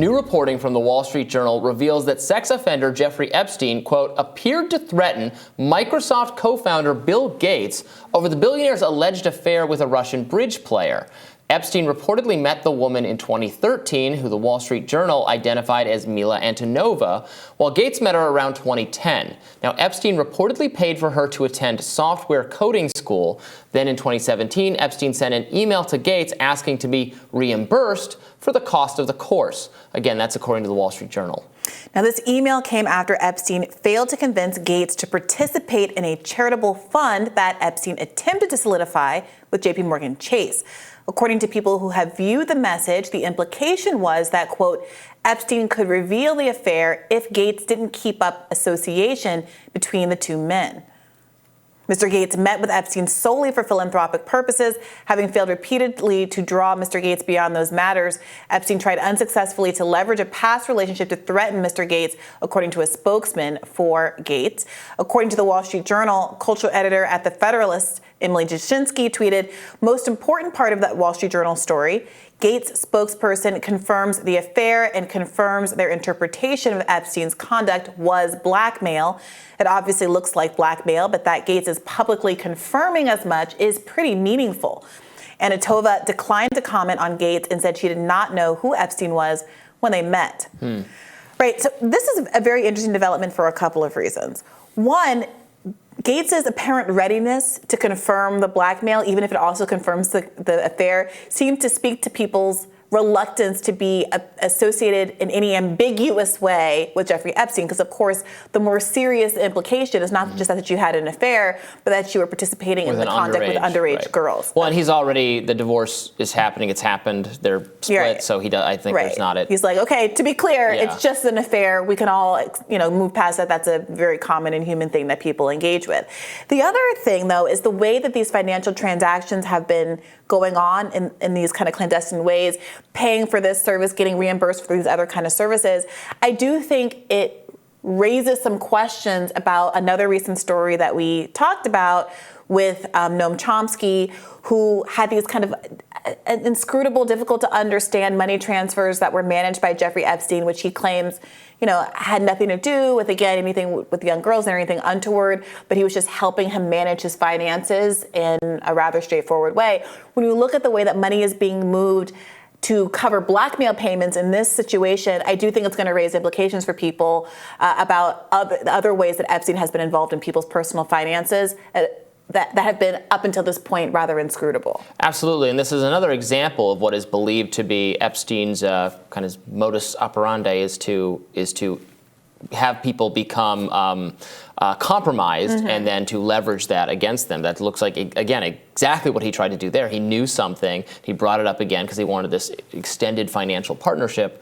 New reporting from the Wall Street Journal reveals that sex offender Jeffrey Epstein, quote, appeared to threaten Microsoft co-founder Bill Gates over the billionaire's alleged affair with a Russian bridge player. Epstein reportedly met the woman in 2013, who the Wall Street Journal identified as Mila Antonova, while Gates met her around 2010. Now, Epstein reportedly paid for her to attend software coding school. Then in 2017, Epstein sent an email to Gates asking to be reimbursed for the cost of the course. Again, that's according to the Wall Street Journal. Now, this email came after Epstein failed to convince Gates to participate in a charitable fund that Epstein attempted to solidify with JPMorgan Chase. According to people who have viewed the message, the implication was that, quote, Epstein could reveal the affair if Gates didn't keep up association between the two men. Mr. Gates met with Epstein solely for philanthropic purposes. Having failed repeatedly to draw Mr. Gates beyond those matters, Epstein tried unsuccessfully to leverage a past relationship to threaten Mr. Gates, according to a spokesman for Gates. According to the Wall Street Journal, cultural editor at The Federalist, Emily Jashinsky, tweeted, most important part of that Wall Street Journal story, Gates' spokesperson confirms the affair and confirms their interpretation of Epstein's conduct was blackmail. It obviously looks like blackmail, but that Gates is publicly confirming as much is pretty meaningful. Antonova declined to comment on Gates and said she did not know who Epstein was when they met. Right, so this is a very interesting development for a couple of reasons. One, Gates' apparent readiness to confirm the blackmail, even if it also confirms the affair, seemed to speak to people's reluctance to be associated in any ambiguous way with Jeffrey Epstein, because of course the more serious implication is not just that you had an affair, but that you were participating in the conduct with underage girls. Well, and he's already, the divorce is happening, it's happened, they're split, so he does, I think there's not it. He's like, okay, to be clear, it's just an affair, we can all, move past that. That's a very common and human thing that people engage with. The other thing, though, is the way that these financial transactions have been going on in these kind of clandestine ways, paying for this service, getting reimbursed for these other kind of services. I do think it raises some questions about another recent story that we talked about with Noam Chomsky, who had these kind of inscrutable, difficult to understand money transfers that were managed by Jeffrey Epstein, which he claims had nothing to do with, again, anything with young girls or anything untoward, but he was just helping him manage his finances in a rather straightforward way. When you look at the way that money is being moved to cover blackmail payments in this situation, I do think it's going to raise implications for people about other ways that Epstein has been involved in people's personal finances that have been, up until this point, rather inscrutable. Absolutely, and this is another example of what is believed to be Epstein's kind of modus operandi is to have people become compromised and then to leverage that against them. That looks like, again, exactly what he tried to do there. He knew something. He brought it up again because he wanted this extended financial partnership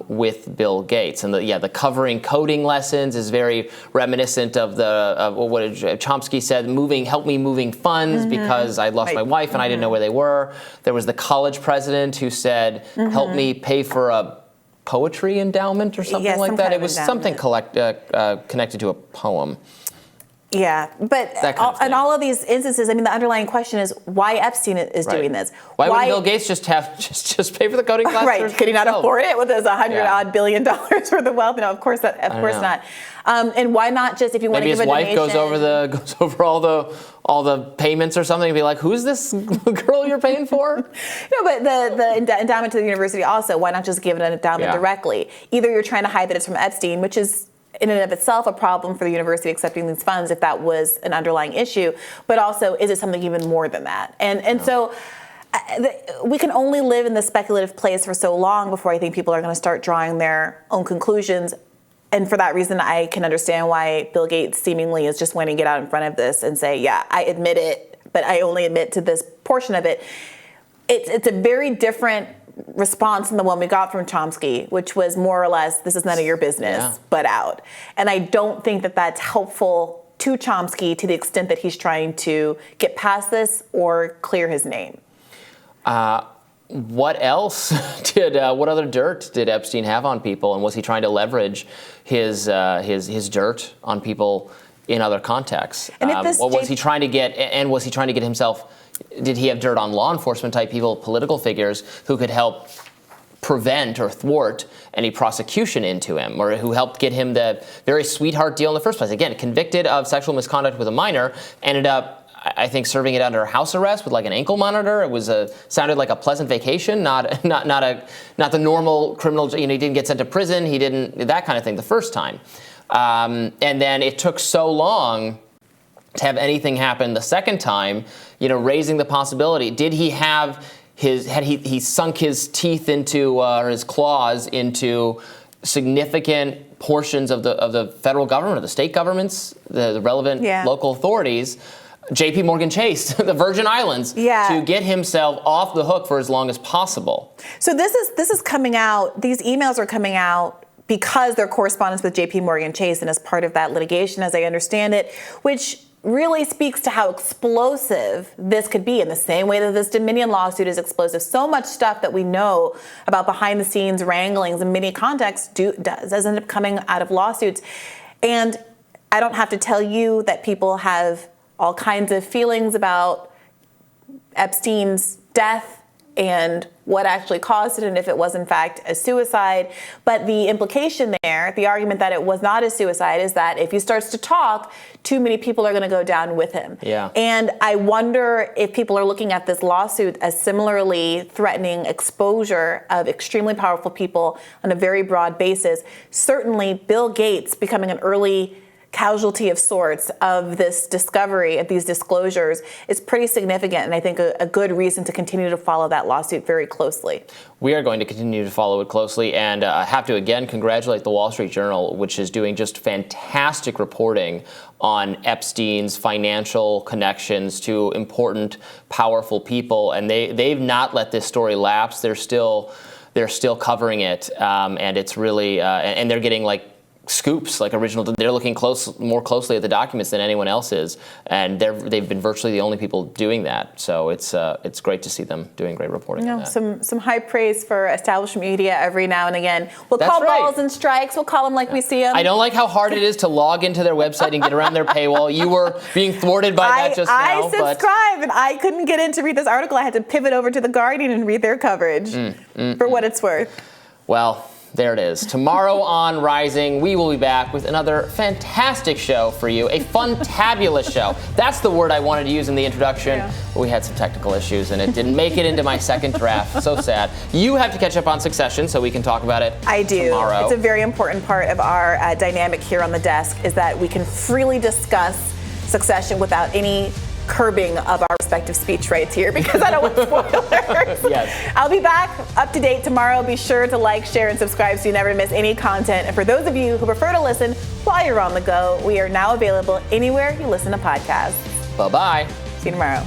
with Bill Gates. And the covering coding lessons is very reminiscent of what Chomsky said, help me moving funds because I lost my wife and I didn't know where they were. There was the college president who said, help me pay for a poetry endowment or something like that. It was something connected to a poem. Yeah, but in all of these instances, I mean, the underlying question is why Epstein is doing this. Why wouldn't Bill Gates just pay for the coding classes? Right? Could he not afford it with his $100-odd billion worth of wealth? No, of course not. And why not just, if you want to give a donation? Maybe his wife goes over all the payments or something and be like, who's this girl you're paying for? No, but the endowment to the university also, why not just give an endowment directly? Either you're trying to hide that it's from Epstein, which is in and of itself a problem for the university accepting these funds if that was an underlying issue, but also, is it something even more than that? So we can only live in this speculative place for so long before I think people are going to start drawing their own conclusions. And for that reason, I can understand why Bill Gates seemingly is just wanting to get out in front of this and say, yeah, I admit it, but I only admit to this portion of it. It's a very different response than the one we got from Chomsky, which was more or less, this is none of your business, but out. And I don't think that that's helpful to Chomsky to the extent that he's trying to get past this or clear his name. What else what other dirt did Epstein have on people, and was he trying to leverage his dirt on people in other contexts? And was he trying to get himself? Did he have dirt on law enforcement type people, political figures who could help prevent or thwart any prosecution into him, or who helped get him the very sweetheart deal in the first place. Again, convicted of sexual misconduct with a minor, ended up, I think, serving it under house arrest with like an ankle monitor. It was sounded like a pleasant vacation, not the normal criminal. He didn't get sent to prison. He didn't, that kind of thing the first time. And then it took so long to have anything happen the second time, raising the possibility. Did he have had he sunk his teeth into, or his claws into significant portions of the federal government, or the state governments, the relevant local authorities, JP Morgan Chase, the Virgin Islands, to get himself off the hook for as long as possible. So this is coming out, these emails are coming out because they're correspondence with JP Morgan Chase and as part of that litigation, as I understand it, which really speaks to how explosive this could be, in the same way that this Dominion lawsuit is explosive. So much stuff that we know about behind the scenes wranglings in many contexts does end up coming out of lawsuits. And I don't have to tell you that people have all kinds of feelings about Epstein's death and what actually caused it, and if it was in fact a suicide. But the implication there, the argument that it was not a suicide, is that if he starts to talk, too many people are going to go down with him. Yeah. And I wonder if people are looking at this lawsuit as similarly threatening exposure of extremely powerful people on a very broad basis. Certainly Bill Gates becoming an early casualty of sorts of this discovery, of these disclosures, is pretty significant, and I think a good reason to continue to follow that lawsuit very closely. We are going to continue to follow it closely, and I have to again congratulate the Wall Street Journal, which is doing just fantastic reporting on Epstein's financial connections to important, powerful people, and they've not let this story lapse. They're still covering it, and it's really and they're getting like scoops, like original. They're looking more closely at the documents than anyone else is, and they've been virtually the only people doing that. So it's great to see them doing great reporting. On that. Some high praise for establishment media every now and again. We'll call balls and strikes. We'll call them like we see them. I don't like how hard it is to log into their website and get around their paywall. You were being thwarted by that just now. I subscribe, and I couldn't get in to read this article. I had to pivot over to The Guardian and read their coverage for what it's worth. Well, there it is. Tomorrow on Rising, we will be back with another fantastic show for you. A fun-tabulous show. That's the word I wanted to use in the introduction. Yeah. But we had some technical issues, and it didn't make it into my second draft. So sad. You have to catch up on Succession, so we can talk about it I do. Tomorrow. It's a very important part of our dynamic here on the desk, is that we can freely discuss Succession without any curbing of our respective speech rights here, because I don't want spoilers. Yes. I'll be back up to date tomorrow. Be sure to like, share, and subscribe so you never miss any content. And for those of you who prefer to listen while you're on the go, we are now available anywhere you listen to podcasts. Bye-bye. See you tomorrow.